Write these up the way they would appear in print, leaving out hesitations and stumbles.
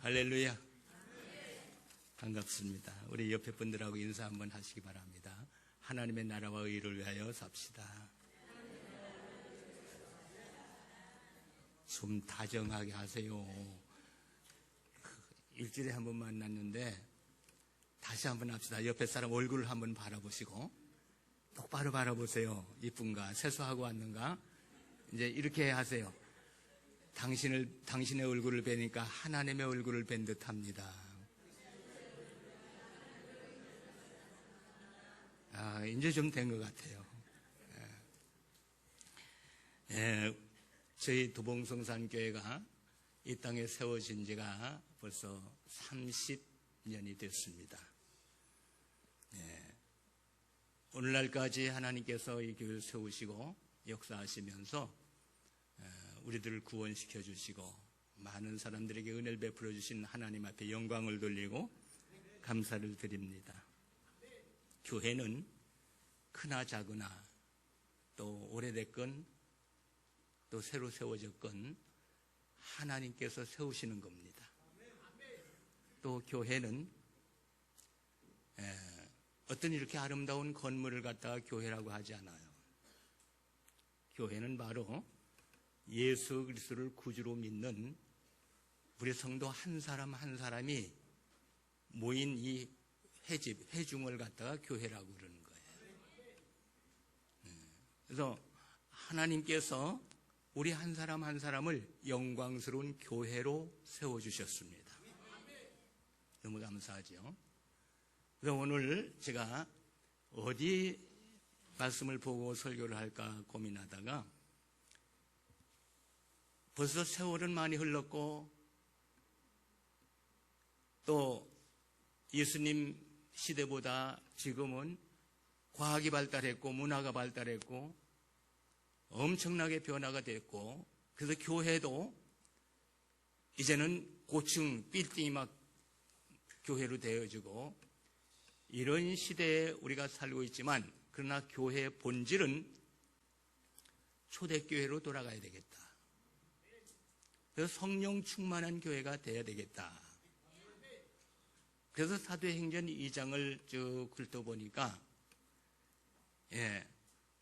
할렐루야. 반갑습니다. 우리 옆에 분들하고 인사 한번 하시기 바랍니다. 하나님의 나라와 의를 위하여 삽시다. 좀 다정하게 하세요. 일주일에 한 번 만났는데 다시 한번 합시다. 옆에 사람 얼굴을 한번 바라보시고 똑바로 바라보세요. 이쁜가? 세수하고 왔는가? 이제 이렇게 하세요. 당신의 얼굴을 뵈니까 하나님의 얼굴을 뵌 듯합니다. 이제 좀 된 것 같아요. 저희 도봉성산교회가 이 땅에 세워진 지가 벌써 30년이 됐습니다. 오늘날까지 하나님께서 이 교회를 세우시고 역사하시면서 우리들을 구원시켜 주시고 많은 사람들에게 은혜를 베풀어 주신 하나님 앞에 영광을 돌리고 감사를 드립니다. 교회는 크나 작으나 또 오래됐건 또 새로 세워졌건 하나님께서 세우시는 겁니다. 또 교회는 어떤 이렇게 아름다운 건물을 갖다가 교회라고 하지 않아요. 교회는 바로 예수 그리스도를 구주로 믿는 우리 성도 한 사람 한 사람이 모인 이 회중을 갖다가 교회라고 그러는 거예요. 그래서 하나님께서 우리 한 사람 한 사람을 영광스러운 교회로 세워주셨습니다. 너무 감사하죠. 그래서 오늘 제가 어디 말씀을 보고 설교를 할까 고민하다가 벌써 세월은 많이 흘렀고 또 예수님 시대보다 지금은 과학이 발달했고 문화가 발달했고 엄청나게 변화가 됐고 그래서 교회도 이제는 고층 빌딩이 막 교회로 되어지고 이런 시대에 우리가 살고 있지만 그러나 교회의 본질은 초대교회로 돌아가야 되겠다. 그래서 성령 충만한 교회가 돼야 되겠다. 그래서 사도행전 2장을 쭉 훑어보니까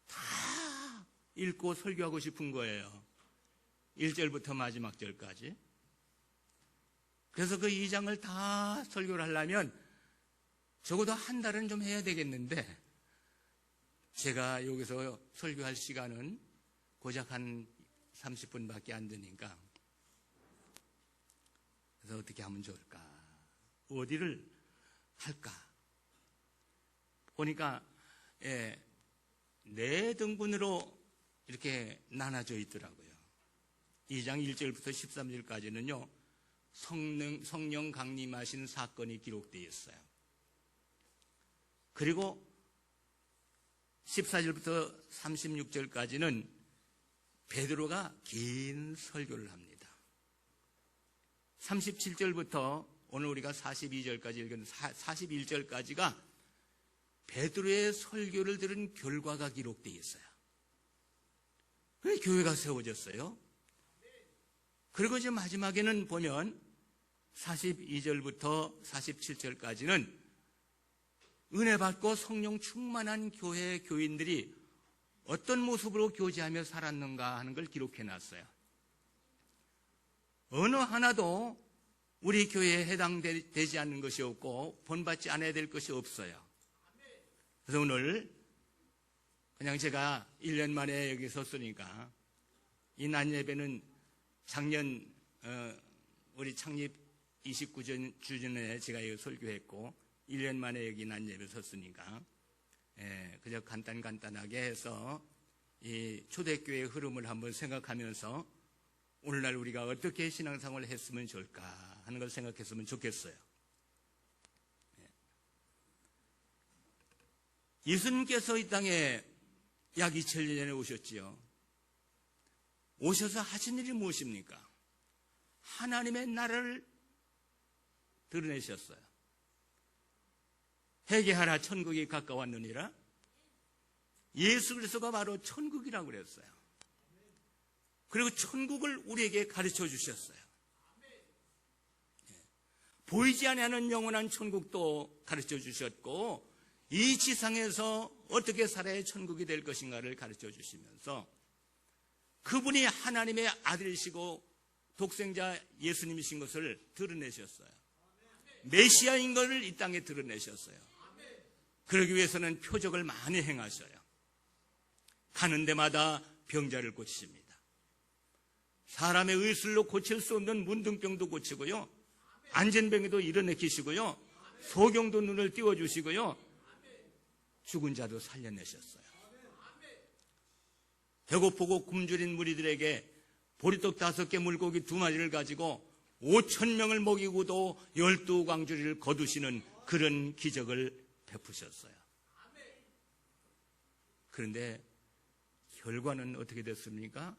다 읽고 설교하고 싶은 거예요. 1절부터 마지막 절까지. 그래서 그 2장을 다 설교를 하려면 적어도 한 달은 좀 해야 되겠는데 제가 여기서 설교할 시간은 고작 한 30분밖에 안 되니까 그래서 어떻게 하면 좋을까? 어디를 할까? 보니까 4등분으로 이렇게 나눠져 있더라고요. 2장 1절부터 13절까지는요 성령 강림하신 사건이 기록되어 있어요. 그리고 14절부터 36절까지는 베드로가 긴 설교를 합니다. 37절부터 오늘 우리가 42절까지 읽은 41절까지가 베드로의 설교를 들은 결과가 기록되어 있어요. 그래서 교회가 세워졌어요. 그리고 이제 마지막에는 보면 42절부터 47절까지는 은혜 받고 성령 충만한 교회 교인들이 어떤 모습으로 교제하며 살았는가 하는 걸 기록해 놨어요. 어느 하나도 우리 교회에 해당되지 않는 것이 없고 본받지 않아야 될 것이 없어요. 그래서 오늘 그냥 제가 1년 만에 여기 섰으니까 이 낮 예배는 작년 우리 창립 29주년에 제가 여기 설교했고 1년 만에 여기 낮 예배 섰으니까 그저 간단하게 해서 이 초대교회의 흐름을 한번 생각하면서 오늘날 우리가 어떻게 신앙생활을 했으면 좋을까 하는 걸 생각했으면 좋겠어요. 예수님께서 이 땅에 약 2000년 전에 오셨지요. 오셔서 하신 일이 무엇입니까? 하나님의 나라를 드러내셨어요. 회개하라 천국이 가까웠느니라. 예수 그리스도가 바로 천국이라고 그랬어요. 그리고 천국을 우리에게 가르쳐 주셨어요. 보이지 아니하는 영원한 천국도 가르쳐 주셨고, 이 지상에서 어떻게 살아야 천국이 될 것인가를 가르쳐 주시면서 그분이 하나님의 아들이시고 독생자 예수님이신 것을 드러내셨어요. 메시아인 것을 이 땅에 드러내셨어요. 그러기 위해서는 표적을 많이 행하셔요. 가는 데마다 병자를 고치십니다. 사람의 의술로 고칠 수 없는 문둥병도 고치고요, 안전병에도 일어나키시고요, 소경도 눈을 띄워주시고요, 죽은 자도 살려내셨어요. 배고프고 굶주린 무리들에게 보리떡 5개 물고기 2마리를 가지고 5,000명을 먹이고도 12광주리를 거두시는 그런 기적을 베푸셨어요. 그런데 결과는 어떻게 됐습니까?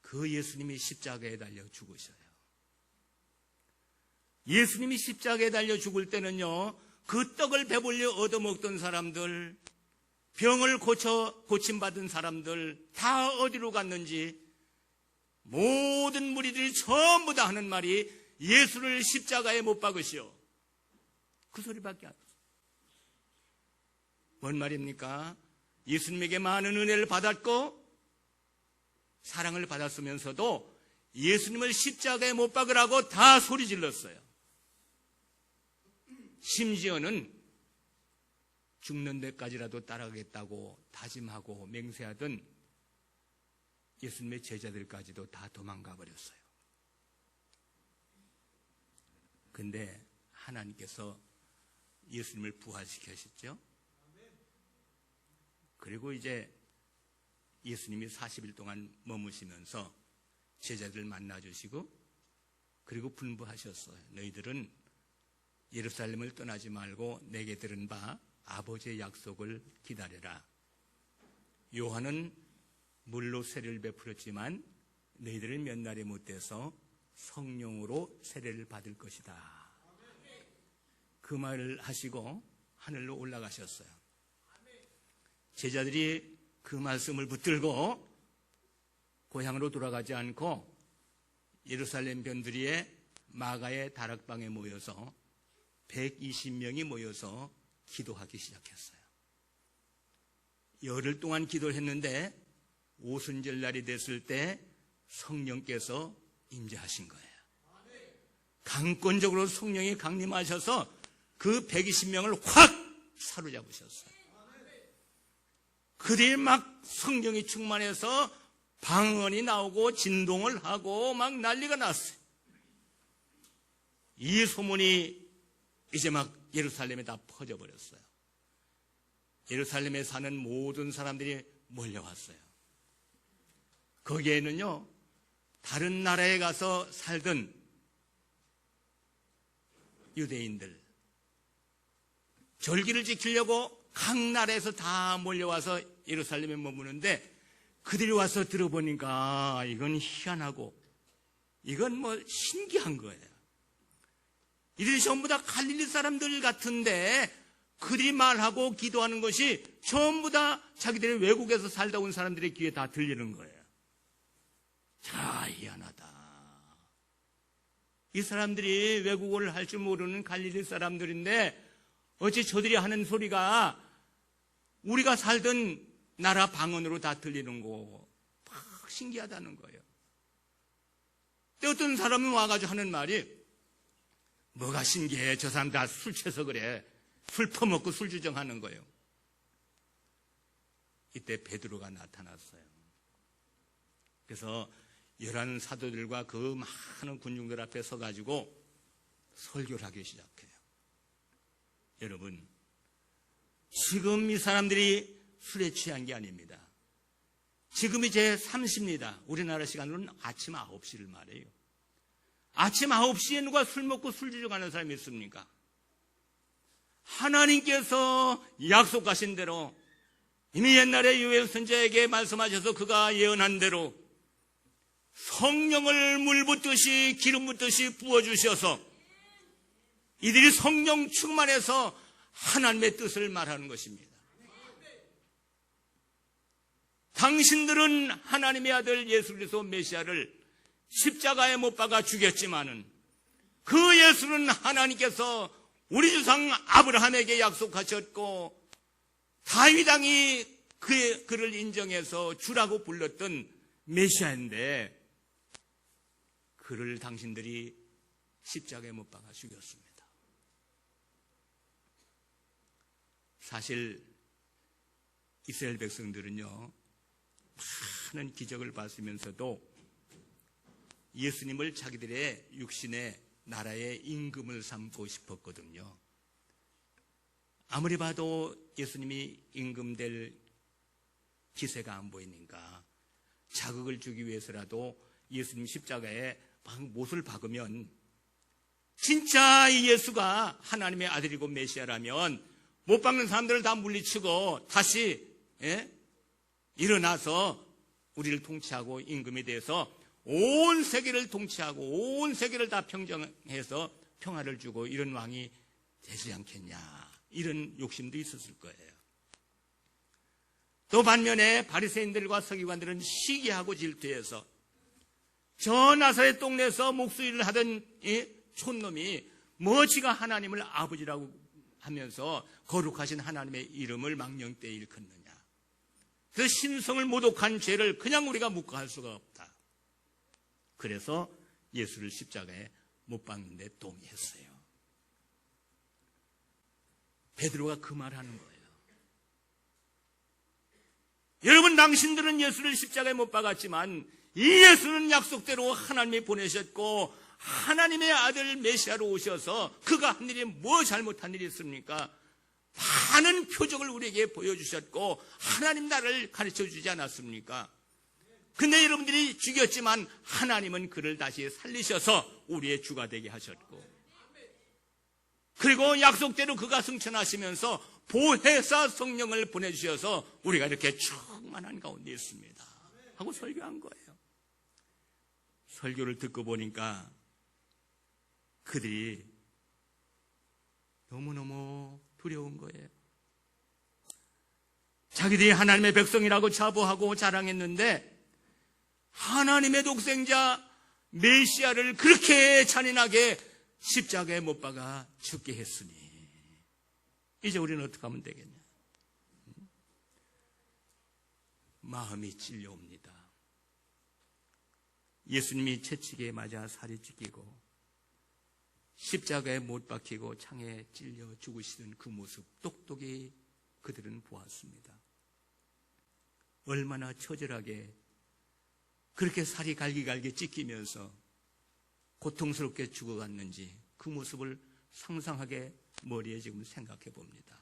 그 예수님이 십자가에 달려 죽으셔요. 예수님이 십자가에 달려 죽을 때는요, 그 떡을 배불리 얻어먹던 사람들, 병을 고침받은 사람들 다 어디로 갔는지 모든 무리들이 전부 다 하는 말이 예수를 십자가에 못 박으시오. 그 소리밖에 안 했어요. 뭔 말입니까? 예수님에게 많은 은혜를 받았고 사랑을 받았으면서도 예수님을 십자가에 못 박으라고 다 소리 질렀어요. 심지어는 죽는 데까지라도 따라가겠다고 다짐하고 맹세하던 예수님의 제자들까지도 다 도망가 버렸어요. 근데 하나님께서 예수님을 부활시키셨죠. 그리고 이제 예수님이 40일 동안 머무시면서 제자들 만나주시고 그리고 분부하셨어요. 너희들은 예루살렘을 떠나지 말고 내게 들은 바 아버지의 약속을 기다려라. 요한은 물로 세례를 베풀었지만 너희들은 몇 날이 못돼서 성령으로 세례를 받을 것이다. 그 말을 하시고 하늘로 올라가셨어요. 제자들이 그 말씀을 붙들고 고향으로 돌아가지 않고 예루살렘 변두리에 마가의 다락방에 모여서 120명이 모여서 기도하기 시작했어요. 열흘 동안 기도를 했는데 오순절 날이 됐을 때 성령께서 임재하신 거예요. 강권적으로 성령이 강림하셔서 그 120명을 확 사로잡으셨어요. 그들이 막 성령이 충만해서 방언이 나오고 진동을 하고 막 난리가 났어요. 이 소문이 이제 막 예루살렘에 다 퍼져버렸어요. 예루살렘에 사는 모든 사람들이 몰려왔어요. 거기에는요, 다른 나라에 가서 살던 유대인들, 절기를 지키려고 각 나라에서 다 몰려와서 예루살렘에 머무는데 그들이 와서 들어보니까 이건 희한하고 이건 뭐 신기한 거예요. 이들이 전부 다 갈릴리 사람들 같은데 그들이 말하고 기도하는 것이 전부 다 자기들이 외국에서 살다 온 사람들의 귀에 다 들리는 거예요. 자, 희한하다. 이 사람들이 외국어를 할 줄 모르는 갈릴리 사람들인데 어찌 저들이 하는 소리가 우리가 살던 나라 방언으로 다 들리는 거 막 신기하다는 거예요. 근데 어떤 사람은 와가지고 하는 말이 뭐가 신기해? 저 사람 다 술 취해서 그래. 술 퍼먹고 술 주정하는 거예요. 이때 베드로가 나타났어요. 그래서 11 사도들과 그 많은 군중들 앞에 서가지고 설교를 하기 시작해요. 여러분, 지금 이 사람들이 술에 취한 게 아닙니다. 지금이 제 3시입니다. 우리나라 시간으로는 아침 9시를 말해요. 아침 9시에 누가 술 먹고 술 주정하는 사람이 있습니까? 하나님께서 약속하신 대로 이미 옛날에 요엘 선지자에게 말씀하셔서 그가 예언한 대로 성령을 물 붓듯이 기름 붓듯이 부어주셔서 이들이 성령 충만해서 하나님의 뜻을 말하는 것입니다. 당신들은 하나님의 아들 예수 그리스도 메시아를 십자가에 못 박아 죽였지만은 그 예수는 하나님께서 우리 조상 아브라함에게 약속하셨고 다윗 왕이 그를 인정해서 주라고 불렀던 메시아인데 그를 당신들이 십자가에 못 박아 죽였습니다. 사실 이스라엘 백성들은요, 많은 기적을 봤으면서도 예수님을 자기들의 육신의 나라의 임금을 삼고 싶었거든요. 아무리 봐도 예수님이 임금 될 기세가 안 보이니까 자극을 주기 위해서라도 예수님 십자가에 못을 박으면 진짜 이 예수가 하나님의 아들이고 메시아라면 못 박는 사람들을 다 물리치고 다시 일어나서 우리를 통치하고 임금이 돼서 온 세계를 통치하고 온 세계를 다 평정해서 평화를 주고 이런 왕이 되지 않겠냐, 이런 욕심도 있었을 거예요. 또 반면에 바리새인들과 서기관들은 시기하고 질투해서 저 나사렛 동네에서 목수일을 하던 이 촌놈이 지가 하나님을 아버지라고 하면서 거룩하신 하나님의 이름을 망령되이 일컫느냐, 그 신성을 모독한 죄를 그냥 우리가 묵과할 수가 없다. 그래서 예수를 십자가에 못 박는 데 동의했어요. 베드로가 그 말하는 거예요. 여러분, 당신들은 예수를 십자가에 못 박았지만 이 예수는 약속대로 하나님이 보내셨고 하나님의 아들 메시아로 오셔서 그가 한 일이 뭐 잘못한 일이 있습니까? 많은 표적을 우리에게 보여주셨고 하나님 나라를 가르쳐주지 않았습니까? 근데 여러분들이 죽였지만 하나님은 그를 다시 살리셔서 우리의 주가 되게 하셨고, 그리고 약속대로 그가 승천하시면서 보혜사 성령을 보내주셔서 우리가 이렇게 충만한 가운데 있습니다 하고 설교한 거예요. 설교를 듣고 보니까 그들이 너무너무 두려운 거예요. 자기들이 하나님의 백성이라고 자부하고 자랑했는데 하나님의 독생자 메시아를 그렇게 잔인하게 십자가에 못 박아 죽게 했으니 이제 우리는 어떻게 하면 되겠냐? 마음이 찔려옵니다. 예수님이 채찍에 맞아 살이 찢기고 십자가에 못 박히고 창에 찔려 죽으시는 그 모습 똑똑히 그들은 보았습니다. 얼마나 처절하게 그렇게 살이 갈기갈기 찢기면서 고통스럽게 죽어갔는지 그 모습을 상상하게 머리에 지금 생각해 봅니다.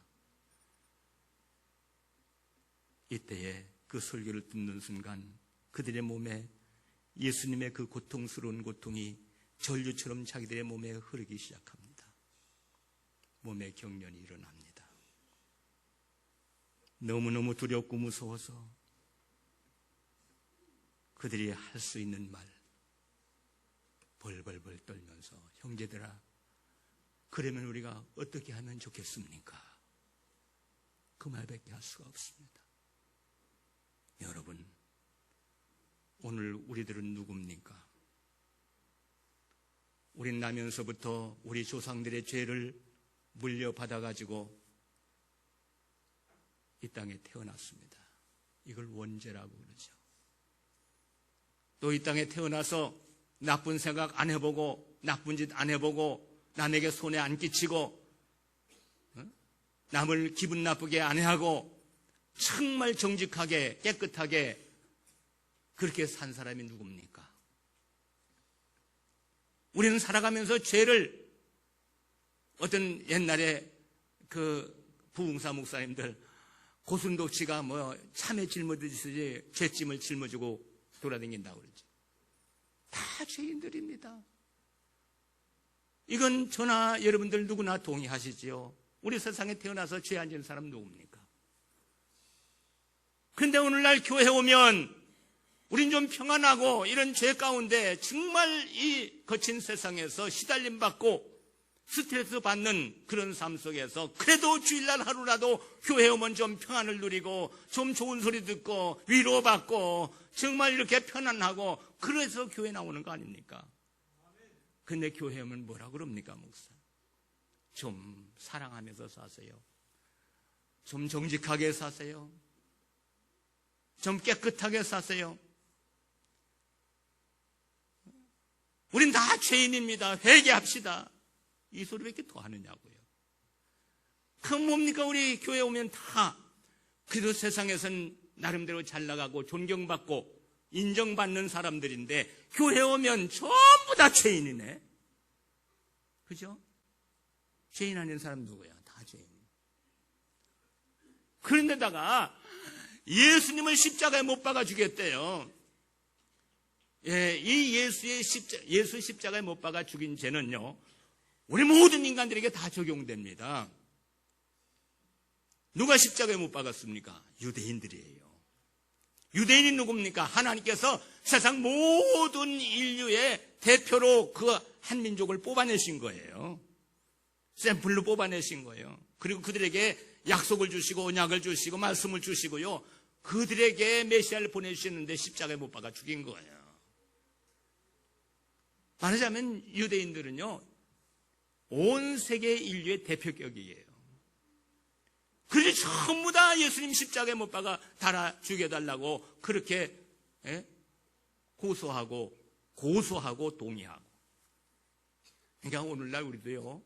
이때에 그 설교를 듣는 순간 그들의 몸에 예수님의 그 고통스러운 고통이 전류처럼 자기들의 몸에 흐르기 시작합니다. 몸에 경련이 일어납니다. 너무너무 두렵고 무서워서 그들이 할 수 있는 말 벌벌벌 떨면서 형제들아, 그러면 우리가 어떻게 하면 좋겠습니까? 그 말밖에 할 수가 없습니다. 여러분, 오늘 우리들은 누굽니까? 우린 나면서부터 우리 조상들의 죄를 물려받아가지고 이 땅에 태어났습니다. 이걸 원죄라고 그러죠. 또 이 땅에 태어나서 나쁜 생각 안 해보고 나쁜 짓 안 해보고 남에게 손해 안 끼치고 남을 기분 나쁘게 안 하고 정말 정직하게 깨끗하게 그렇게 산 사람이 누굽니까? 우리는 살아가면서 죄를 어떤 옛날에 그 부흥사 목사님들 고슴도치가 참에 짊어지듯이 죄짐을 짊어지고 돌아다닌다고 그러죠. 다 죄인들입니다. 이건 저나 여러분들 누구나 동의하시지요. 우리 세상에 태어나서 죄 안 지은 사람 누굽니까? 그런데 오늘날 교회에 오면 우린 좀 평안하고 이런 죄 가운데 정말 이 거친 세상에서 시달림 받고 스트레스 받는 그런 삶 속에서 그래도 주일날 하루라도 교회에 오면 좀 평안을 누리고 좀 좋은 소리 듣고 위로받고 정말 이렇게 편안하고 그래서 교회 나오는 거 아닙니까? 근데 교회 오면 뭐라 그럽니까, 목사? 좀 사랑하면서 사세요. 좀 정직하게 사세요. 좀 깨끗하게 사세요. 우린 다 죄인입니다. 회개합시다. 이 소리밖에 더 하느냐고요. 그럼 뭡니까? 우리 교회 오면 다 그래도 세상에선 나름대로 잘 나가고 존경받고 인정받는 사람들인데 교회 오면 전부 다 죄인이네. 그죠? 죄인 아닌 사람 누구야? 다 죄인. 그런데다가 예수님을 십자가에 못 박아 주겠대요. 예, 이 예수 십자가에 못 박아 죽인 죄는요, 우리 모든 인간들에게 다 적용됩니다. 누가 십자가에 못 박았습니까? 유대인들이에요. 유대인이 누굽니까? 하나님께서 세상 모든 인류의 대표로 그 한 민족을 뽑아내신 거예요. 샘플로 뽑아내신 거예요. 그리고 그들에게 약속을 주시고 언약을 주시고 말씀을 주시고요, 그들에게 메시아를 보내주셨는데 십자가에 못 박아 죽인 거예요. 말하자면 유대인들은요, 온 세계 인류의 대표격이에요. 그래서 전부 다 예수님 십자가에 못 박아 달아 죽여달라고 그렇게 고소하고 동의하고. 그러니까 오늘날 우리도요,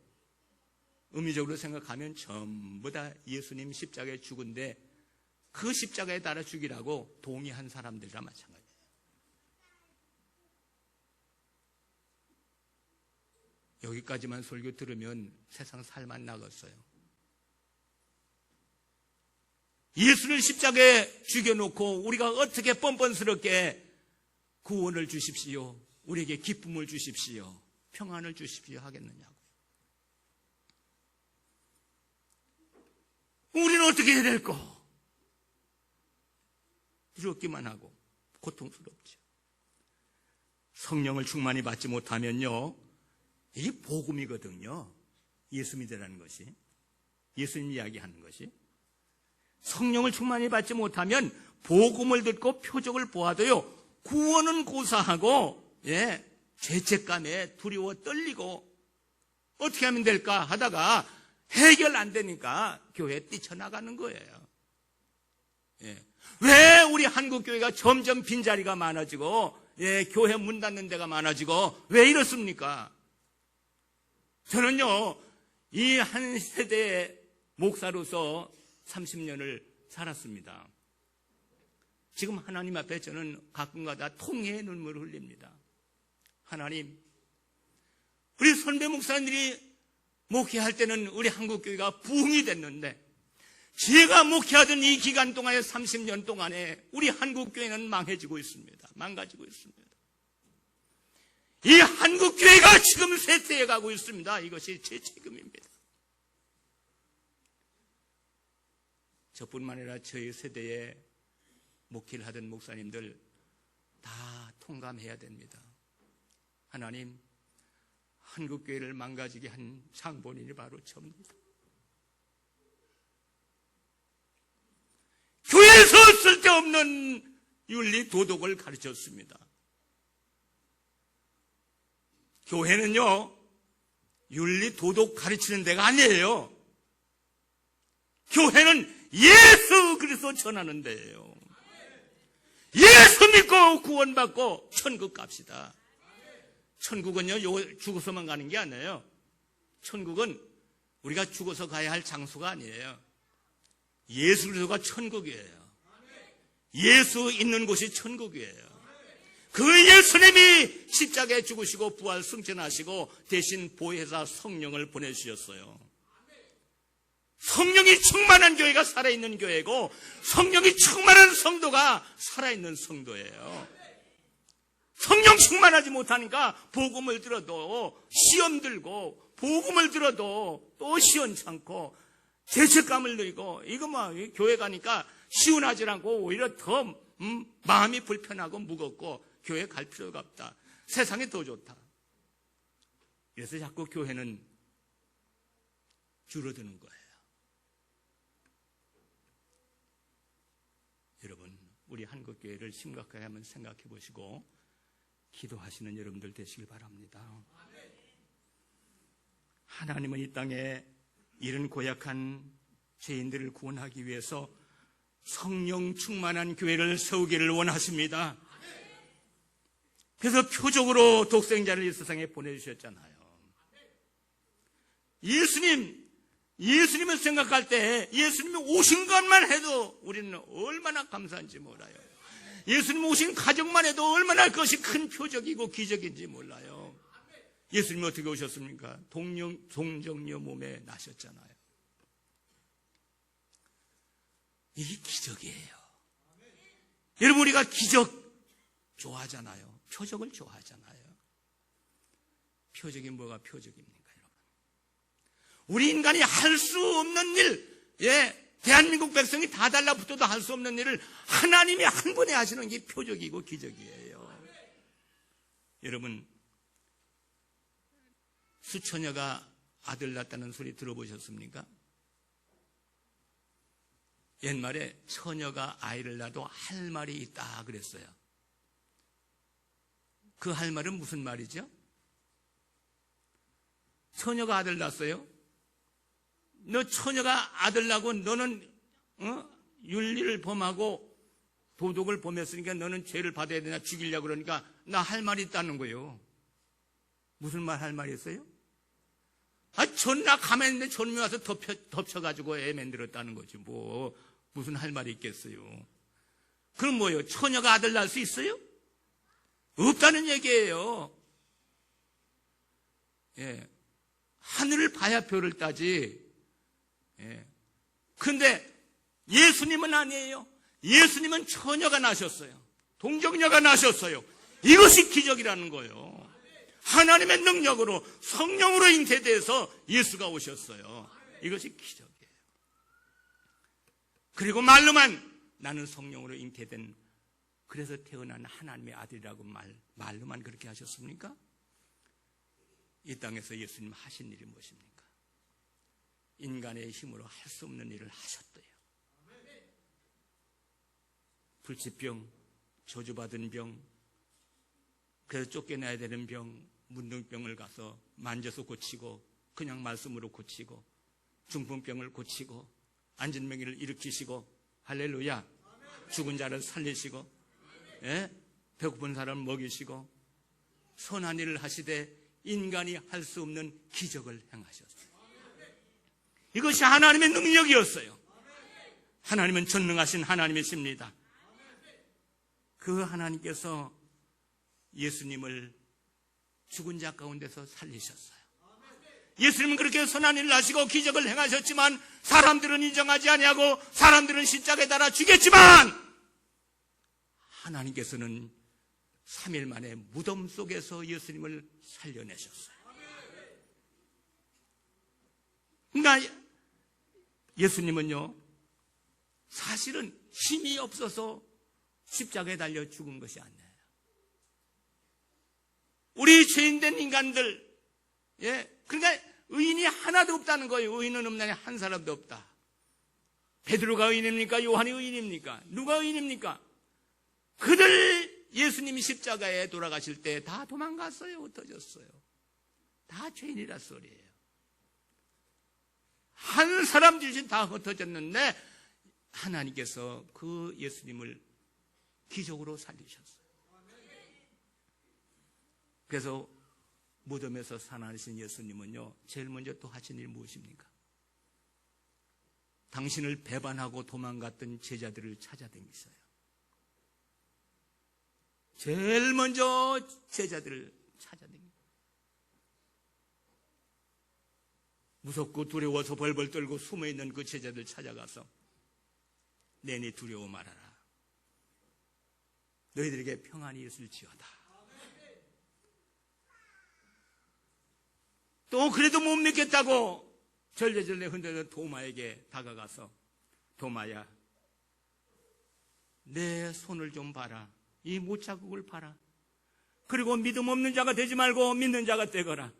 의미적으로 생각하면 전부 다 예수님 십자가에 죽은데 그 십자가에 달아 죽이라고 동의한 사람들이라 마찬가지예요. 여기까지만 설교 들으면 세상 살만 나갔어요. 예수를 십자가에 죽여놓고 우리가 어떻게 뻔뻔스럽게 구원을 주십시오, 우리에게 기쁨을 주십시오, 평안을 주십시오 하겠느냐고. 우리는 어떻게 해야 될까? 두렵기만 하고 고통스럽죠. 성령을 충만히 받지 못하면요, 이게 복음이거든요. 예수 믿으라는 것이, 예수님 이야기하는 것이. 성령을 충만히 받지 못하면 복음을 듣고 표적을 보아도요, 구원은 고사하고 죄책감에 두려워 떨리고 어떻게 하면 될까 하다가 해결 안 되니까 교회에 뛰쳐나가는 거예요. 왜 우리 한국교회가 점점 빈자리가 많아지고 교회 문 닫는 데가 많아지고 왜 이렇습니까? 저는요, 이 한 세대의 목사로서 30년을 살았습니다. 지금 하나님 앞에 저는 가끔가다 통회의 눈물을 흘립니다. 하나님, 우리 선배 목사님들이 목회할 때는 우리 한국교회가 부흥이 됐는데 제가 목회하던 이 기간 동안에 30년 동안에 우리 한국교회는 망해지고 있습니다. 망가지고 있습니다. 이 한국교회가 지금 쇠퇴해 가고 있습니다. 이것이 제 책임입니다. 저뿐만 아니라 저희 세대에 목회를 하던 목사님들 다 통감해야 됩니다. 하나님, 한국교회를 망가지게 한 장본인이 바로 저입니다. 교회에서 쓸데없는 윤리 도덕을 가르쳤습니다. 교회는요, 윤리 도덕 가르치는 데가 아니에요. 교회는 예수 그리스도 전하는 데예요. 예수 믿고 구원받고 천국 갑시다. 천국은요, 죽어서만 가는 게 아니에요. 천국은 우리가 죽어서 가야 할 장소가 아니에요. 예수 그리스도가 천국이에요. 예수 있는 곳이 천국이에요. 그 예수님이 십자가에 죽으시고 부활 승천하시고 대신 보혜사 성령을 보내주셨어요. 성령이 충만한 교회가 살아있는 교회고 성령이 충만한 성도가 살아있는 성도예요. 성령 충만하지 못하니까 복음을 들어도 시험 들고 복음을 들어도 또 시원찮고 죄책감을 느끼고 이거 교회 가니까 시원하지 않고 오히려 더 마음이 불편하고 무겁고 교회 갈 필요가 없다. 세상이 더 좋다. 그래서 자꾸 교회는 줄어드는 거예요. 여러분, 우리 한국교회를 심각하게 한번 생각해 보시고 기도하시는 여러분들 되시길 바랍니다. 하나님은 이 땅에 이런 고약한 죄인들을 구원하기 위해서 성령 충만한 교회를 세우기를 원하십니다. 그래서 표적으로 독생자를 이 세상에 보내주셨잖아요. 예수님을 생각할 때 예수님이 오신 것만 해도 우리는 얼마나 감사한지 몰라요. 예수님 오신 가정만 해도 얼마나 그것이 큰 표적이고 기적인지 몰라요. 예수님이 어떻게 오셨습니까? 동정녀 몸에 나셨잖아요. 이게 기적이에요. 여러분, 우리가 기적 좋아하잖아요. 표적을 좋아하잖아요. 표적이 뭐가 표적입니까, 여러분? 우리 인간이 할 수 없는 일, 대한민국 백성이 다 달라붙어도 할 수 없는 일을 하나님이 한 번에 하시는 게 표적이고 기적이에요. 여러분, 수처녀가 아들 낳았다는 소리 들어보셨습니까? 옛말에 처녀가 아이를 낳아도 할 말이 있다 그랬어요. 그 할 말은 무슨 말이죠? 처녀가 아들 낳았어요. 너 처녀가 아들 낳고 너는 윤리를 범하고 도덕을 범했으니까 너는 죄를 받아야 되냐, 죽이려고 그러니까 나 할 말이 있다는 거예요. 무슨 말 할 말이 있어요? 전나 가만히 있는데 저놈이 와서 덮쳐가지고 애 만들었다는 거지. 무슨 할 말이 있겠어요? 그럼 뭐예요? 처녀가 아들 낳을 수 있어요? 없다는 얘기예요. 하늘을 봐야 별을 따지. 근데 예수님은 아니에요. 예수님은 처녀가 나셨어요. 동정녀가 나셨어요. 이것이 기적이라는 거예요. 하나님의 능력으로 성령으로 잉태돼서 예수가 오셨어요. 이것이 기적이에요. 그리고 말로만 나는 성령으로 잉태된, 그래서 태어난 하나님의 아들이라고 말로만 그렇게 하셨습니까? 이 땅에서 예수님 하신 일이 무엇입니까? 인간의 힘으로 할 수 없는 일을 하셨대요. 불치병, 저주받은 병, 그래서 쫓겨나야 되는 병, 문둥병을 가서 만져서 고치고, 그냥 말씀으로 고치고, 중풍병을 고치고, 앉은 맹이를 일으키시고, 할렐루야, 죽은 자를 살리시고, 배고픈 사람을 먹이시고, 선한 일을 하시되 인간이 할 수 없는 기적을 행하셨어요. 이것이 하나님의 능력이었어요. 하나님은 전능하신 하나님이십니다. 그 하나님께서 예수님을 죽은 자 가운데서 살리셨어요. 예수님은 그렇게 선한 일을 하시고 기적을 행하셨지만 사람들은 인정하지 아니하고 사람들은 십자가에 달아 죽였지만 하나님께서는 3일 만에 무덤 속에서 예수님을 살려내셨어요. 그러니까 예수님은요, 사실은 힘이 없어서 십자가에 달려 죽은 것이 아니에요. 우리 죄인된 인간들, 그러니까 의인이 하나도 없다는 거예요. 의인은 없나니 한 사람도 없다. 베드로가 의인입니까? 요한이 의인입니까? 누가 의인입니까? 그들 예수님이 십자가에 돌아가실 때 다 도망갔어요. 흩어졌어요. 다 죄인이라 소리예요. 한 사람 중심 다 흩어졌는데 하나님께서 그 예수님을 기적으로 살리셨어요. 그래서 무덤에서 살아나신 예수님은요, 제일 먼저 또 하신 일이 무엇입니까? 당신을 배반하고 도망갔던 제자들을 찾아다니셨어요. 제일 먼저 제자들을 찾아다니고 무섭고 두려워서 벌벌 떨고 숨어있는 그 제자들 찾아가서 내니 두려워 말아라. 너희들에게 평안이 있을지어다. 또 그래도 못 믿겠다고 절레절레 흔들던 도마에게 다가가서 도마야, 내 손을 좀 봐라. 이 못자국을 봐라. 그리고 믿음 없는 자가 되지 말고 믿는 자가 되거라.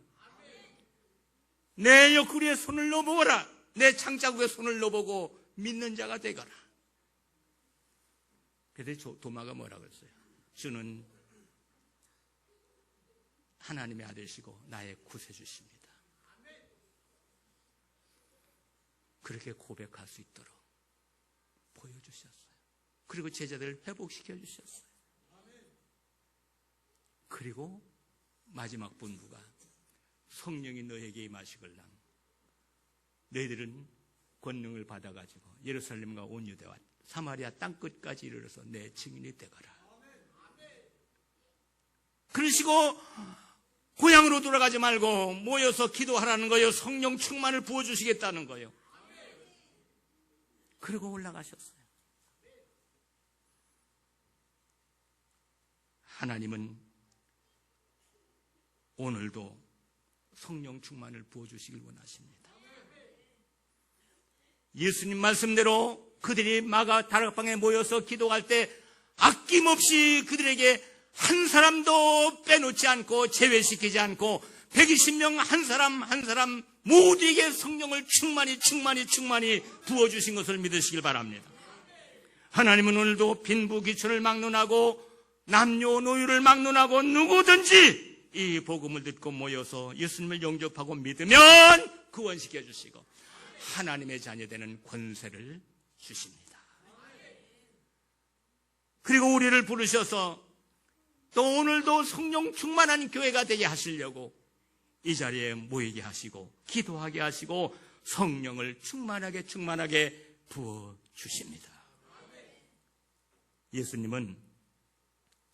내 옆구리에 손을 넣어보거라. 내 창자국에 손을 넣어보고 믿는 자가 되거라. 그래서 도마가 뭐라 그랬어요? 주는 하나님의 아들이시고 나의 구세주십니다. 그렇게 고백할 수 있도록 보여주셨어요. 그리고 제자들을 회복시켜 주셨어요. 그리고 마지막 분부가 성령이 너에게 임하시걸랑 너희들은 권능을 받아가지고 예루살렘과 온 유대와 사마리아 땅끝까지 이르러서 내 증인이 되거라. 그러시고 고향으로 돌아가지 말고 모여서 기도하라는 거예요. 성령 충만을 부어주시겠다는 거예요. 그리고 올라가셨어요. 하나님은 오늘도 성령 충만을 부어주시길 원하십니다. 예수님 말씀대로 그들이 마가 다락방에 모여서 기도할 때 아낌없이 그들에게 한 사람도 빼놓지 않고 제외시키지 않고 120명 한 사람 한 사람 모두에게 성령을 충만히 부어주신 것을 믿으시길 바랍니다. 하나님은 오늘도 빈부귀천을 막론하고 남녀노유를 막론하고 누구든지 이 복음을 듣고 모여서 예수님을 영접하고 믿으면 구원시켜 주시고 하나님의 자녀되는 권세를 주십니다. 그리고 우리를 부르셔서 또 오늘도 성령 충만한 교회가 되게 하시려고 이 자리에 모이게 하시고 기도하게 하시고 성령을 충만하게 부어주십니다. 예수님은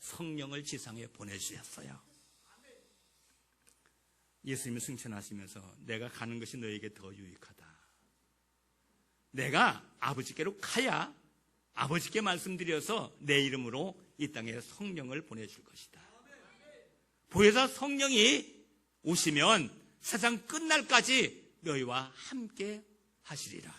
성령을 지상에 보내주셨어요. 예수님이 승천하시면서 내가 가는 것이 너에게 더 유익하다. 내가 아버지께로 가야 아버지께 말씀드려서 내 이름으로 이 땅에 성령을 보내줄 것이다. 보혜사 성령이 오시면 세상 끝날까지 너희와 함께 하시리라.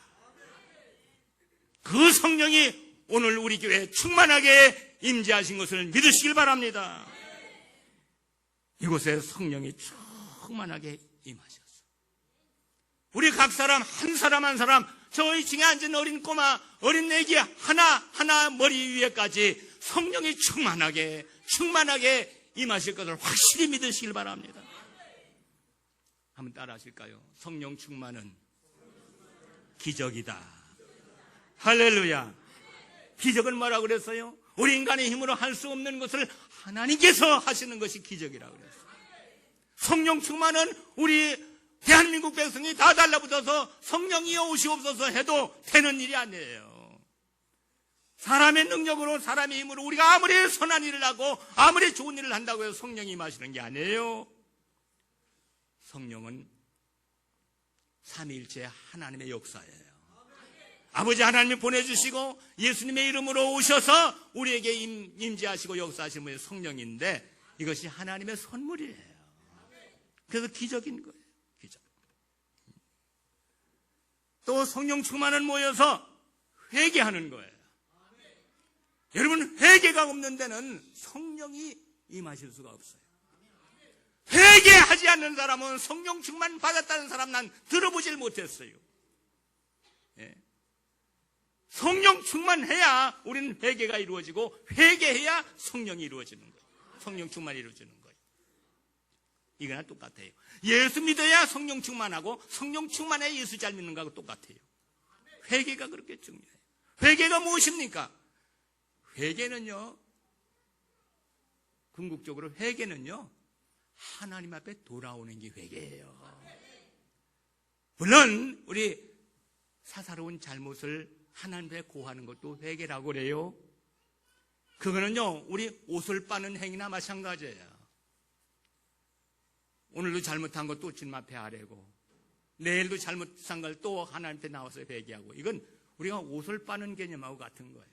그 성령이 오늘 우리 교회에 충만하게 임재하신 것을 믿으시길 바랍니다. 이곳에 성령이 충만하게 임하셨어. 우리 각 사람 한 사람 저희 층에 앉은 어린 꼬마 어린 애기 하나 머리 위에까지 성령이 충만하게 임하실 것을 확실히 믿으시길 바랍니다. 한번 따라 하실까요? 성령 충만은 기적이다. 할렐루야. 기적은 뭐라고 그랬어요? 우리 인간의 힘으로 할 수 없는 것을 하나님께서 하시는 것이 기적이라고 그랬어요. 성령 충만은 우리 대한민국 백성이 다 달라붙어서 성령이여 오시옵소서 해도 되는 일이 아니에요. 사람의 능력으로 사람의 힘으로 우리가 아무리 선한 일을 하고 아무리 좋은 일을 한다고 해서 성령이 임하시는 게 아니에요. 성령은 삼위일체 하나님의 역사예요. 아버지 하나님이 보내주시고 예수님의 이름으로 오셔서 우리에게 임재하시고 역사하시는 분이 성령인데 이것이 하나님의 선물이에요. 그래서 기적인 거예요. 기적. 또 성령 충만은 모여서 회개하는 거예요. 여러분 회개가 없는 데는 성령이 임하실 수가 없어요. 회개하지 않는 사람은 성령 충만 받았다는 사람 난 들어보질 못했어요. 예. 성령 충만해야 우리는 회개가 이루어지고 회개해야 성령이 이루어지는 거예요. 성령 충만이 이루어지는 거예요. 이거나 똑같아요. 예수 믿어야 성령 충만하고 성령 충만해야 예수 잘 믿는 거하고 똑같아요. 회개가 그렇게 중요해요. 회개가 무엇입니까? 회개는요, 궁극적으로 회개는요, 하나님 앞에 돌아오는 게 회개예요. 물론 우리 사사로운 잘못을 하나님 앞에 고하는 것도 회개라고 그래요. 그거는요, 우리 옷을 빠는 행위나 마찬가지예요. 오늘도 잘못한 거 또 주님 앞에 아뢰고 내일도 잘못한 걸 또 하나님한테 나와서 회개하고 이건 우리가 옷을 빠는 개념하고 같은 거예요.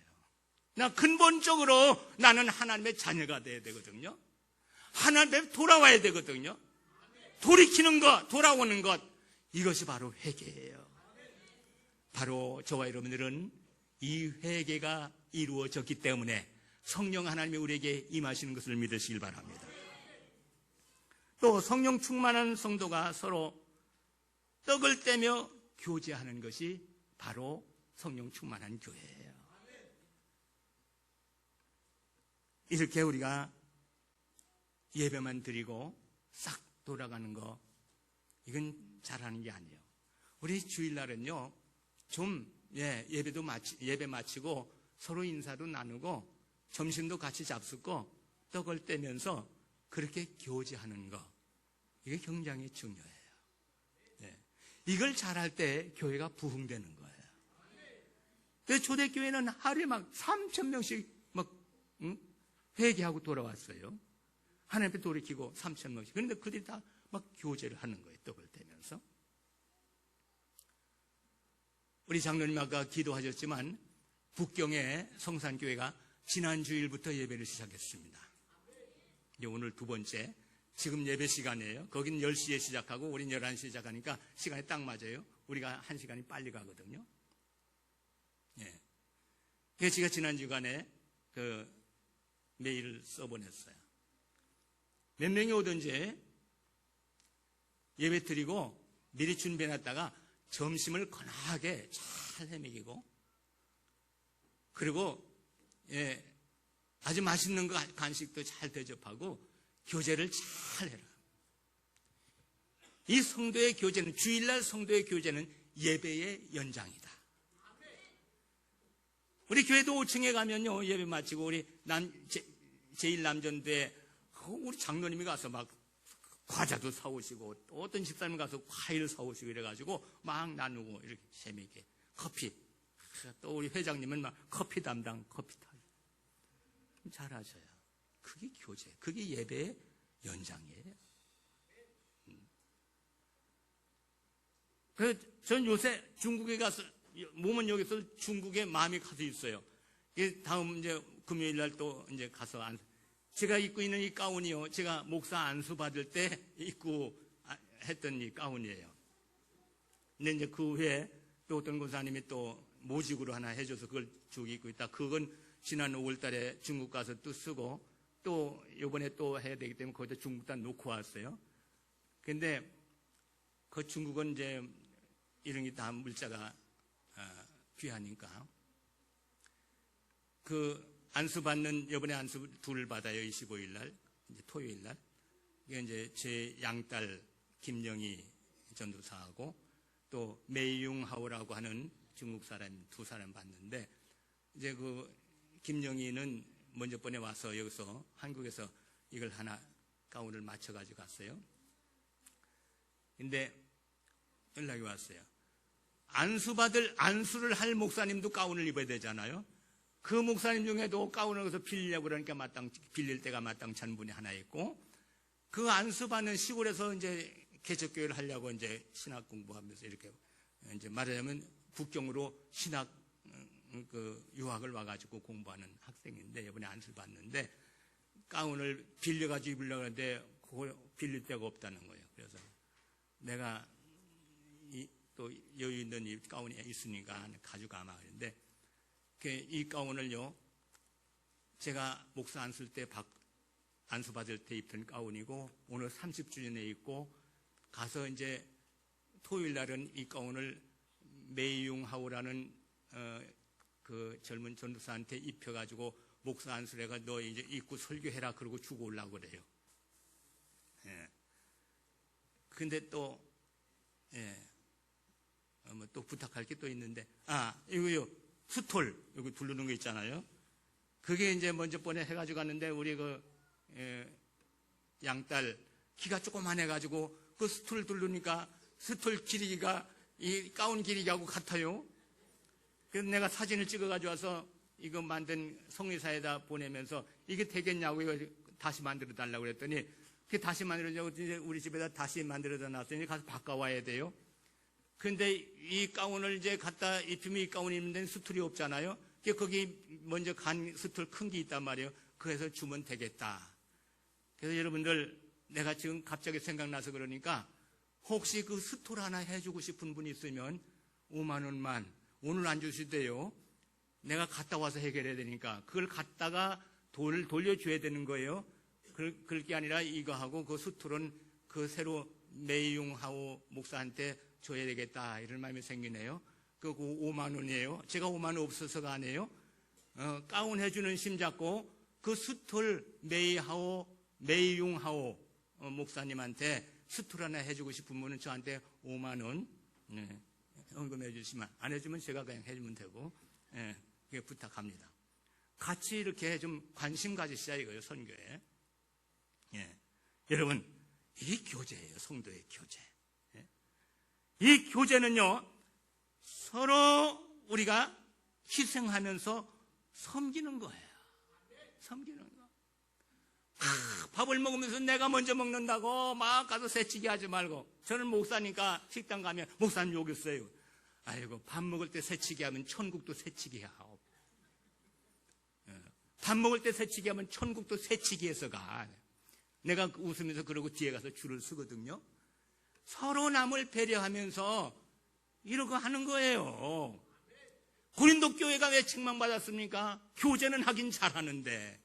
나 근본적으로 나는 하나님의 자녀가 돼야 되거든요. 하나님 앞에 돌아와야 되거든요. 돌이키는 것, 돌아오는 것, 이것이 바로 회개예요. 바로 저와 여러분들은 이 회개가 이루어졌기 때문에 성령 하나님이 우리에게 임하시는 것을 믿으시길 바랍니다. 또 성령 충만한 성도가 서로 떡을 떼며 교제하는 것이 바로 성령 충만한 교회예요. 이렇게 우리가 예배만 드리고 싹 돌아가는 거 이건 잘하는 게 아니에요. 우리 주일날은요 좀 예배 마치고 서로 인사도 나누고 점심도 같이 잡수고 떡을 떼면서 그렇게 교제하는 거, 이게 굉장히 중요해요. 이걸 잘할 때 교회가 부흥되는 거예요. 그래서 초대교회는 하루에 막 3,000명씩 막 회개하고 돌아왔어요. 하나님 앞에 돌이키고 3,000명씩. 그런데 그들이 다 막 교제를 하는 거예요. 떡을 떼면서. 우리 장로님 아까 기도하셨지만 북경의 성산교회가 지난 주일부터 예배를 시작했습니다. 이제 오늘 두 번째, 지금 예배 시간이에요. 거긴 10시에 시작하고 우린 11시에 시작하니까 시간이 딱 맞아요. 우리가 1시간이 빨리 가거든요. 예. 그래서 제가 지난 주간에 그 메일을 써보냈어요. 몇 명이 오든지 예배 드리고 미리 준비해놨다가 점심을 거나하게 잘 헤매기고, 그리고 아주 맛있는 거 간식도 잘 대접하고 교제를 잘 해라. 이 성도의 교제는, 주일날 성도의 교제는 예배의 연장이다. 우리 교회도 5층에 가면요, 예배 마치고 우리 제1남전도에 우리 장로님이 가서 막 과자도 사오시고, 또 어떤 집사님 가서 과일 사오시고 이래가지고 막 나누고 이렇게 재미있게 커피, 또 우리 회장님은 막 커피 담당, 커피 타요. 잘하셔요. 그게 교제, 그게 예배의 연장이에요. 그래서 전 요새 중국에 가서, 몸은 여기서 중국에 마음이 가서 있어요. 다음 이제 금요일 날 또 이제 가서 제가 입고 있는 이 가운이요, 제가 목사 안수 받을 때 입고 했던 이 가운이에요. 근데 이제 그 후에 또 어떤 권사님이 또 모직으로 하나 해줘서 그걸 쭉 입고 있다. 그건 지난 5월 달에 중국 가서 또 쓰고, 또 이번에 또 해야 되기 때문에 거기다 중국다 놓고 왔어요. 근데 그 중국은 이제 이런 게 다 물자가 귀하니까 그 안수 받는, 이번에 안수 둘을 받아요. 25일 날, 이제 토요일 날. 이게 이제 제 양딸 김영희 전도사하고 또 메이융하오라고 하는 중국 사람 두 사람 받는데, 이제 그 김영희는 먼저 번에 와서 여기서 한국에서 이걸 하나 가운을 맞춰가지고 갔어요. 근데 연락이 왔어요. 안수를 할 목사님도 가운을 입어야 되잖아요. 그 목사님 중에도 가운을 여기서 빌리려고 그러니까 빌릴 때가 마땅찮은 분이 하나 있고, 그 안수받는 시골에서 이제 개척교회를 하려고 이제 신학 공부하면서 이렇게 이제 말하자면 북경으로 신학 유학을 와가지고 공부하는 학생인데, 이번에 안수를 받는데 가운을 빌려가지고 입으려고 하는데 그걸 빌릴 데가 없다는 거예요. 그래서 내가 또 여유 있는 이 가운이 있으니까 가져가마 그랬는데, 이 가운을요, 제가 목사 안수 받을 때 입던 가운이고, 오늘 30주년에 입고 가서 이제 토요일 날은 이 가운을 메이융하오라는 그 젊은 전도사한테 입혀가지고 목사 안수를 해가 너 이제 입고 설교해라 그러고 주고 오려고 그래요. 예. 근데 또, 또 부탁할 게 또 있는데, 이거요, 스톨, 여기 두르는 거 있잖아요. 그게 이제 먼저 번에 해가지고 갔는데, 우리 양딸 키가 조그만 해가지고 그 스톨 두르니까 스톨 길이가 이 가운 길이하고 같아요. 그래서 내가 사진을 찍어가지고 와서 이거 만든 성의사에다 보내면서 이게 되겠냐고 이거 다시 만들어 달라고 그랬더니, 그게 다시 만들어주고 이제 우리 집에다 다시 만들어다 놨더니 가서 바꿔와야 돼요. 근데 이 가운을 이제 갖다 입히면 이 가운이 입는 데는 스툴이 없잖아요. 거기 먼저 간 스툴 큰 게 있단 말이에요. 그래서 주면 되겠다. 그래서 여러분들, 내가 지금 갑자기 생각나서 그러니까 혹시 그 스툴 하나 해주고 싶은 분이 있으면 5만 원만 오늘 안 주시대요. 내가 갔다 와서 해결해야 되니까 그걸 갖다가 돈을 돌려줘야 되는 거예요. 그럴 게 아니라 이거 하고 그 스툴은 그 새로 메이융하오 목사한테 줘야 되겠다, 이런 마음이 생기네요. 그거 5만 원이에요. 제가 5만 원 없어서가 아니에요. 가운 해주는 심 잡고 그 스툴 메이융하오 목사님한테 스툴 하나 해주고 싶은 분은 저한테 5만 원 헌금해 주시면, 안 해주면 제가 그냥 해주면 되고, 예, 그게 부탁합니다. 같이 이렇게 좀 관심 가지시자 이거예요, 선교에. 예. 여러분, 이게 교제예요, 성도의 교제. 예. 이 교제는요, 서로 우리가 희생하면서 섬기는 거예요. 섬기는 거. 밥을 먹으면서 내가 먼저 먹는다고 막 가서 새치기 하지 말고. 저는 목사니까 식당 가면 목사님 여기 있어요. 아이고, 밥 먹을 때 새치기 하면 천국도 새치기 하고. 밥 먹을 때 새치기 하면 천국도 새치기해서 가. 내가 웃으면서 그러고 뒤에 가서 줄을 서거든요. 서로 남을 배려하면서 이러고 하는 거예요. 고린도 교회가 왜 책망받았습니까? 교제는 하긴 잘하는데.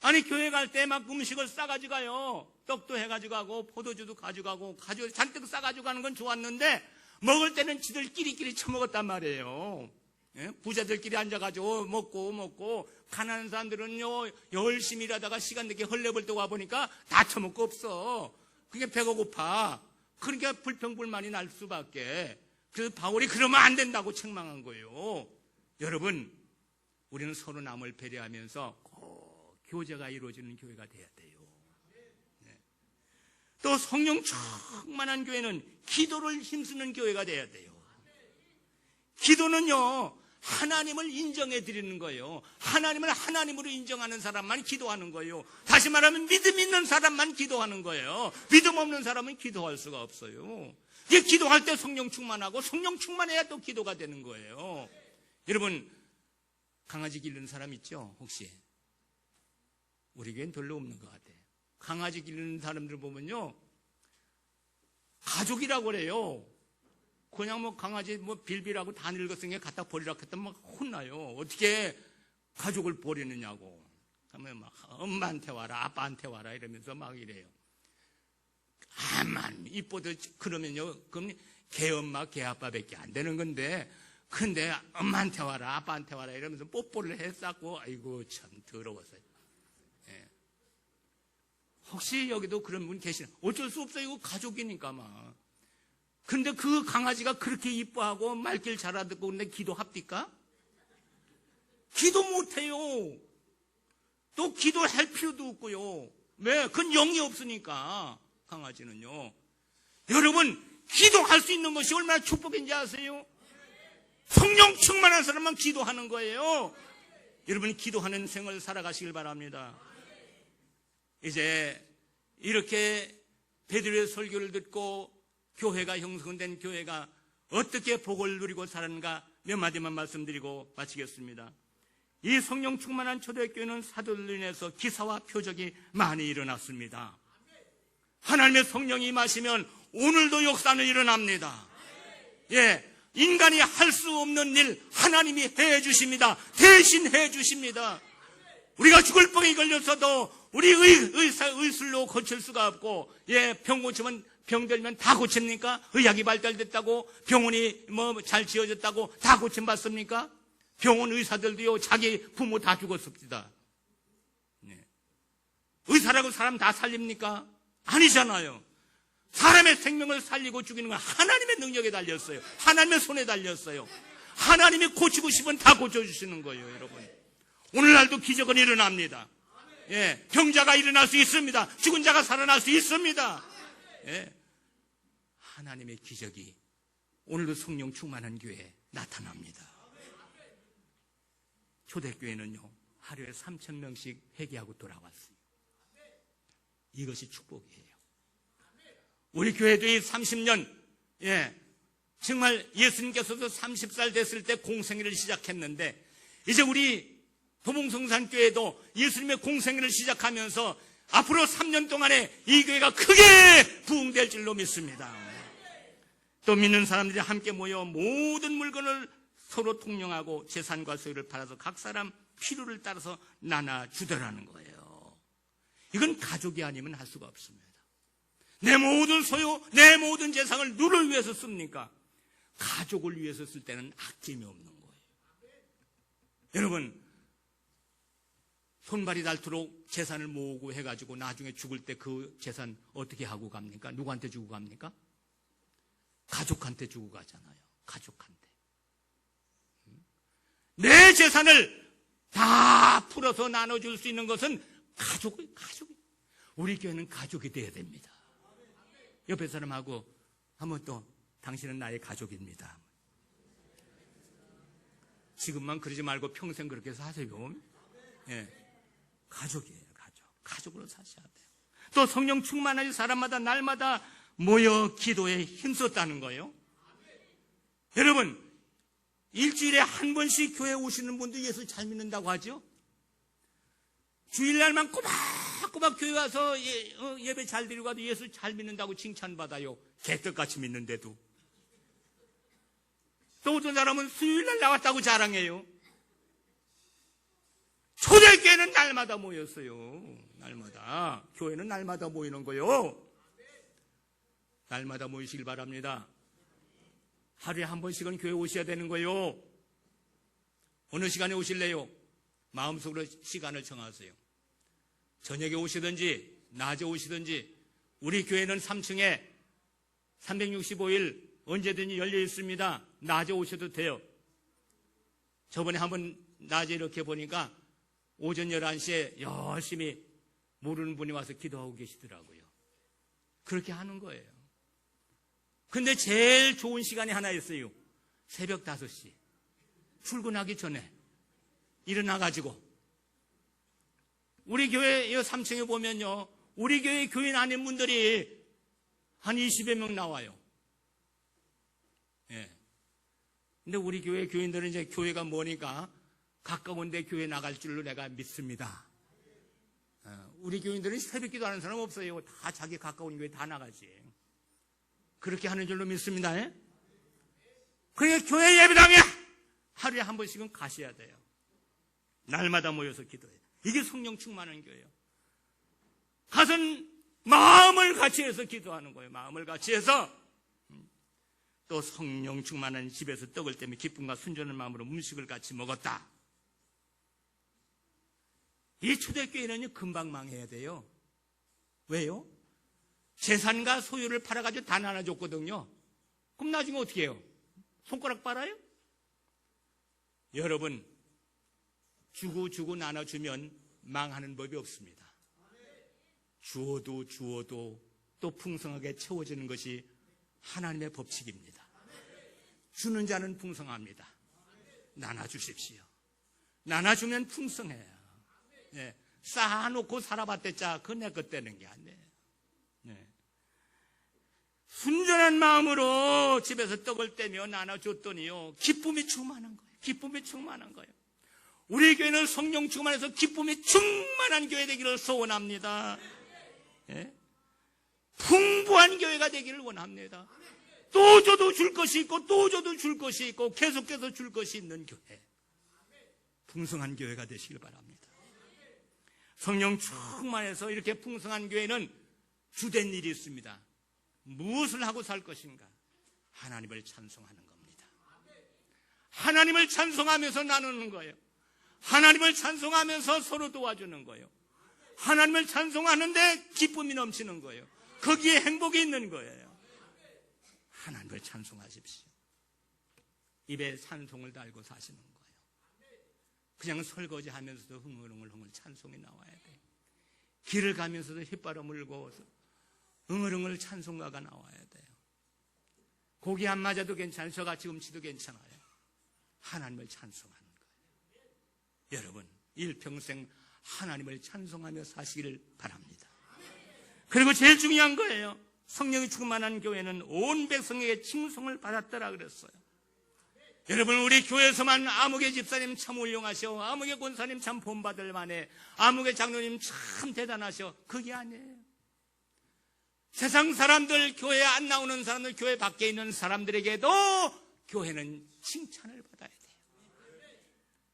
아니, 교회 갈 때 막 음식을 싸가지고 가요. 떡도 해가지고 가고 포도주도 가져가고 잔뜩 싸가지고 가는 건 좋았는데 먹을 때는 지들끼리끼리 처먹었단 말이에요. 예? 부자들끼리 앉아가지고 먹고 가난한 사람들은요 열심히 일하다가 시간 늦게 헐레벌떡 와보니까 다 처먹고 없어. 그게 배가 고파. 그러니까 불평불만이 날 수밖에. 그래서 바울이 그러면 안 된다고 책망한 거예요. 여러분, 우리는 서로 남을 배려하면서 꼭 교제가 이루어지는 교회가 돼야 돼요. 네. 또 성령 충만한 교회는 기도를 힘쓰는 교회가 돼야 돼요. 기도는요, 하나님을 인정해 드리는 거예요. 하나님을 하나님으로 인정하는 사람만 기도하는 거예요. 다시 말하면 믿음 있는 사람만 기도하는 거예요. 믿음 없는 사람은 기도할 수가 없어요. 이게 기도할 때 성령 충만하고 성령 충만해야 또 기도가 되는 거예요. 여러분, 강아지 기르는 사람 있죠? 혹시? 우리 교회는 별로 없는 것 같아요. 강아지 기르는 사람들 보면요, 가족이라고 그래요. 그냥 뭐 강아지 뭐 빌비라고 다 늙었으니까 갖다 버리라고 했더니 막 혼나요. 어떻게 가족을 버리느냐고. 하면 막 엄마한테 와라, 아빠한테 와라 이러면서 막 이래요. 아만 이뻐도 그러면요, 그럼 개 엄마, 개 아빠밖에 안 되는 건데, 근데 엄마한테 와라, 아빠한테 와라 이러면서 뽀뽀를 했었고, 아이고 참 더러웠어요. 예. 혹시 여기도 그런 분 계시나? 어쩔 수 없어요. 이거 가족이니까 막. 근데 그 강아지가 그렇게 이뻐하고 말길 잘 알아듣고 근데 기도합니까? 기도 못해요. 또 기도할 필요도 없고요. 왜? 그건 영이 없으니까. 강아지는요. 여러분, 기도할 수 있는 것이 얼마나 축복인지 아세요? 성령 충만한 사람만 기도하는 거예요. 여러분, 기도하는 생을 살아가시길 바랍니다. 이제 이렇게 베드로의 설교를 듣고 교회가 형성된 교회가 어떻게 복을 누리고 살았는가 몇 마디만 말씀드리고 마치겠습니다. 이 성령 충만한 초대교회는 사도들로 인해서 기사와 표적이 많이 일어났습니다. 하나님의 성령이 임하시면 오늘도 역사는 일어납니다. 예, 인간이 할 수 없는 일 하나님이 해주십니다. 대신 해주십니다. 우리가 죽을 병에 걸렸어도 우리 의술로 고칠 수가 없고, 예, 병 고치면 병 들면 다 고칩니까? 의학이 발달됐다고 병원이 뭐 잘 지어졌다고 다 고침받습니까? 병원 의사들도요, 자기 부모 다 죽었습니다. 네. 의사라고 사람 다 살립니까? 아니잖아요. 사람의 생명을 살리고 죽이는 건 하나님의 능력에 달렸어요. 하나님의 손에 달렸어요. 하나님이 고치고 싶으면 다 고쳐주시는 거예요, 여러분. 오늘날도 기적은 일어납니다. 예, 병자가 일어날 수 있습니다. 죽은 자가 살아날 수 있습니다. 예, 하나님의 기적이 오늘도 성령 충만한 교회에 나타납니다. 초대교회는요, 하루에 3,000명씩 회개하고 돌아왔어요. 이것이 축복이에요. 우리 교회도 이 30년, 예, 정말 예수님께서도 30살 됐을 때 공생애를 시작했는데, 이제 우리 도봉성산교회도 예수님의 공생애를 시작하면서 앞으로 3년 동안에 이 교회가 크게 부흥될 줄로 믿습니다. 또 믿는 사람들이 함께 모여 모든 물건을 서로 통용하고 재산과 소유를 팔아서 각 사람 필요를 따라서 나눠주더라는 거예요. 이건 가족이 아니면 할 수가 없습니다. 내 모든 소유, 내 모든 재산을 누를 위해서 씁니까? 가족을 위해서 쓸 때는 아낌이 없는 거예요. 여러분, 손발이 닳도록 재산을 모으고 해가지고 나중에 죽을 때 그 재산 어떻게 하고 갑니까? 누구한테 주고 갑니까? 가족한테 주고 가잖아요. 가족한테. 내 재산을 다 풀어서 나눠줄 수 있는 것은 가족이. 우리 교회는 가족이 되어야 됩니다. 옆에 사람하고 한번 또 당신은 나의 가족입니다. 지금만 그러지 말고 평생 그렇게 사세요. 예, 가족이에요. 가족으로 사셔야 돼요. 또 성령 충만하지 사람마다 날마다 모여 기도에 힘썼다는 거예요. 여러분, 일주일에 한 번씩 교회 오시는 분도 예수 잘 믿는다고 하죠. 주일날만 꼬박꼬박 교회 와서 예배 잘 드리고 가도 예수 잘 믿는다고 칭찬받아요. 개떡같이 믿는데도. 또 어떤 사람은 수요일날 나왔다고 자랑해요. 초대교회는 날마다 모였어요. 날마다. 교회는 날마다 모이는 거요. 날마다 모이시길 바랍니다. 하루에 한 번씩은 교회 오셔야 되는 거요. 어느 시간에 오실래요? 마음속으로 시간을 정하세요. 저녁에 오시든지 낮에 오시든지 우리 교회는 3층에 365일 언제든지 열려 있습니다. 낮에 오셔도 돼요. 저번에 한번 낮에 이렇게 보니까 오전 11시에 열심히 모르는 분이 와서 기도하고 계시더라고요. 그렇게 하는 거예요. 근데 제일 좋은 시간이 하나 있어요. 새벽 5시. 출근하기 전에 일어나가지고 우리 교회 3층에 보면요, 우리 교회 교인 아닌 분들이 한 20여 명 나와요. 예. 근데 우리 교회 교인들은 이제 교회가 뭐니까 가까운데 교회 나갈 줄로 내가 믿습니다. 우리 교인들은 새벽 기도하는 사람 없어요. 다 자기 가까운 교회 다 나가지. 그렇게 하는 줄로 믿습니다. 그러니까 교회 예배당에 하루에 한 번씩은 가셔야 돼요. 날마다 모여서 기도해요. 이게 성령 충만한 교회예요. 가서는 마음을 같이 해서 기도하는 거예요. 마음을 같이 해서. 또 성령 충만한 집에서 떡을 떼며 기쁨과 순전한 마음으로 음식을 같이 먹었다. 이 초대교회는요, 금방 망해야 돼요. 왜요? 재산과 소유를 팔아가지고 다 나눠줬거든요. 그럼 나중에 어떻게 해요? 손가락 빨아요? 여러분, 주고 나눠주면 망하는 법이 없습니다. 주어도 또 풍성하게 채워지는 것이 하나님의 법칙입니다. 주는 자는 풍성합니다. 나눠주십시오. 나눠주면 풍성해요. 네. 쌓아놓고 살아봤댔자 그거 내 것 되는 게 아니에요. 네. 순전한 마음으로 집에서 떡을 떼며 나눠줬더니요, 기쁨이 충만한 거예요. 기쁨이 충만한 거예요. 우리 교회는 성령 충만해서 기쁨이 충만한 교회 되기를 소원합니다. 네. 풍부한 교회가 되기를 원합니다. 또 줘도 줄 것이 있고 또 줘도 줄 것이 있고 계속해서 줄 것이 있는 교회, 풍성한 교회가 되시길 바랍니다. 성령 충만해서 이렇게 풍성한 교회는 주된 일이 있습니다. 무엇을 하고 살 것인가? 하나님을 찬송하는 겁니다. 하나님을 찬송하면서 나누는 거예요. 하나님을 찬송하면서 서로 도와주는 거예요. 하나님을 찬송하는데 기쁨이 넘치는 거예요. 거기에 행복이 있는 거예요. 하나님을 찬송하십시오. 입에 찬송을 달고 사시는 거예요. 그냥 설거지하면서도 흥얼흥얼 찬송이 나와야 돼요. 길을 가면서도 휘바람 물고 흥얼흥얼 찬송가가 나와야 돼요. 고기 안 맞아도 괜찮아요. 저같이 음치도 괜찮아요. 하나님을 찬송하는 거예요. 여러분, 일평생 하나님을 찬송하며 사시기를 바랍니다. 그리고 제일 중요한 거예요. 성령이 충만한 교회는 온 백성에게 칭송을 받았더라 그랬어요. 여러분, 우리 교회에서만 아무개 집사님 참 훌륭하셔, 아무개 권사님 참 본받을 만해, 아무개 장로님 참 대단하셔, 그게 아니에요. 세상 사람들, 교회 안 나오는 사람들, 교회 밖에 있는 사람들에게도 교회는 칭찬을 받아야 돼요.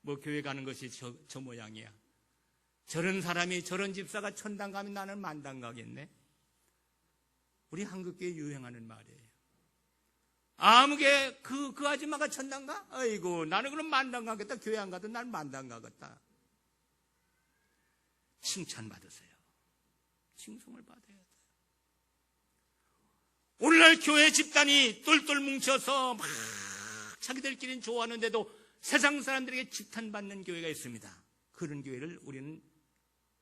뭐 교회 가는 것이 저 모양이야. 저런 사람이, 저런 집사가 천당 가면 나는 만당 가겠네. 우리 한국교회 유행하는 말이에요. 아무개 그 아줌마가 천당 가? 아이고, 나는 그럼 만당 가겠다. 교회 안 가도 난 만당 가겠다. 칭찬 받으세요. 칭송을 받아야 돼요. 오늘날 교회 집단이 똘똘 뭉쳐서 막 자기들끼리는 좋아하는데도 세상 사람들에게 지탄받는 교회가 있습니다. 그런 교회를 우리는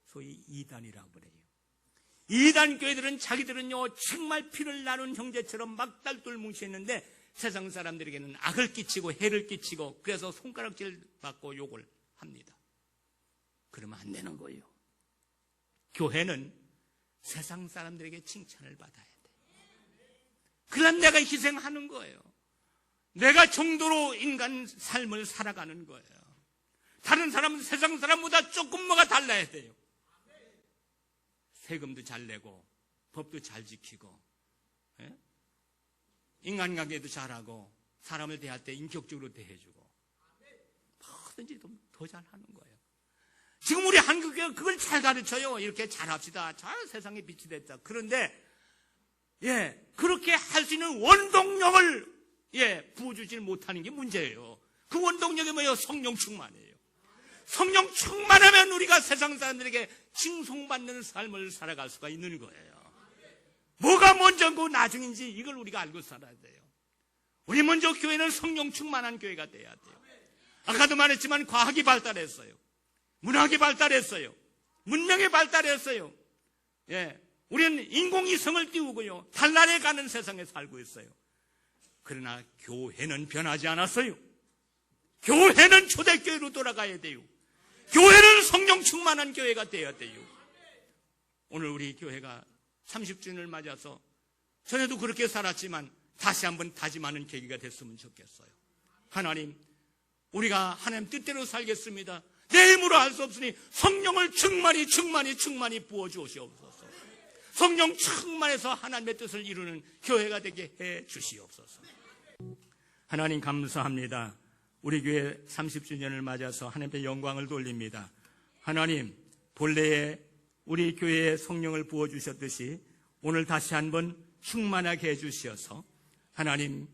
소위 이단이라고 그래요. 이단 교회들은 자기들은요 정말 피를 나눈 형제처럼 막 똘똘 뭉쳐있는데 세상 사람들에게는 악을 끼치고 해를 끼치고 그래서 손가락질 받고 욕을 합니다. 그러면 안 되는 거예요. 교회는 세상 사람들에게 칭찬을 받아야 돼. 그럼 내가 희생하는 거예요. 내가 정도로 인간 삶을 살아가는 거예요. 다른 사람은 세상 사람보다 조금 뭐가 달라야 돼요. 세금도 잘 내고 법도 잘 지키고 인간관계도 잘하고 사람을 대할 때 인격적으로 대해주고 뭐든지 더 잘하는 거예요. 지금 우리 한국교회가 그걸 잘 가르쳐요. 이렇게 잘합시다. 잘 세상에 빛이 됐다. 그런데 그렇게 할 수 있는 원동력을 부어주질 못하는 게 문제예요. 그 원동력이 뭐예요? 성령 충만이에요. 성령 충만하면 우리가 세상 사람들에게 칭송받는 삶을 살아갈 수가 있는 거예요. 뭐가 먼저고 나중인지 이걸 우리가 알고 살아야 돼요. 우리 먼저 교회는 성령 충만한 교회가 돼야 돼요. 아까도 말했지만 과학이 발달했어요. 문학이 발달했어요. 문명이 발달했어요. 우리는 인공위성을 띄우고요. 달나라에 가는 세상에 살고 있어요. 그러나 교회는 변하지 않았어요. 교회는 초대교회로 돌아가야 돼요. 교회는 성령 충만한 교회가 되어야 돼요. 오늘 우리 교회가 30주년을 맞아서 전에도 그렇게 살았지만 다시 한번 다짐하는 계기가 됐으면 좋겠어요. 하나님, 우리가 하나님 뜻대로 살겠습니다. 내 힘으로 할 수 없으니 성령을 충만히 부어주시옵소서. 성령 충만해서 하나님의 뜻을 이루는 교회가 되게 해 주시옵소서. 하나님 감사합니다. 우리 교회 30주년을 맞아서 하나님께 영광을 돌립니다. 하나님, 본래에 우리 교회에 성령을 부어주셨듯이 오늘 다시 한번 충만하게 해주시어서 하나님,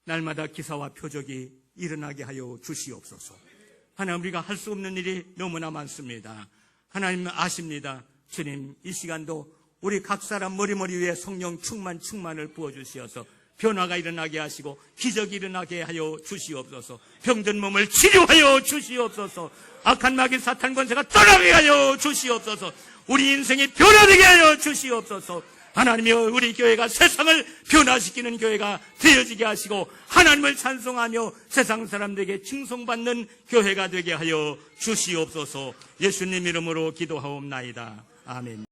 날마다 기사와 표적이 일어나게 하여 주시옵소서. 하나님, 우리가 할 수 없는 일이 너무나 많습니다. 하나님 아십니다. 주님, 이 시간도 우리 각 사람 머리머리 위에 성령 충만을 부어주시어서 변화가 일어나게 하시고 기적이 일어나게 하여 주시옵소서. 병든 몸을 치료하여 주시옵소서. 악한 마귀 사탄 권세가 떠나게 하여 주시옵소서. 우리 인생이 변화되게 하여 주시옵소서. 하나님이여, 우리 교회가 세상을 변화시키는 교회가 되어지게 하시고 하나님을 찬송하며 세상 사람들에게 칭송받는 교회가 되게 하여 주시옵소서. 예수님 이름으로 기도하옵나이다. 아멘.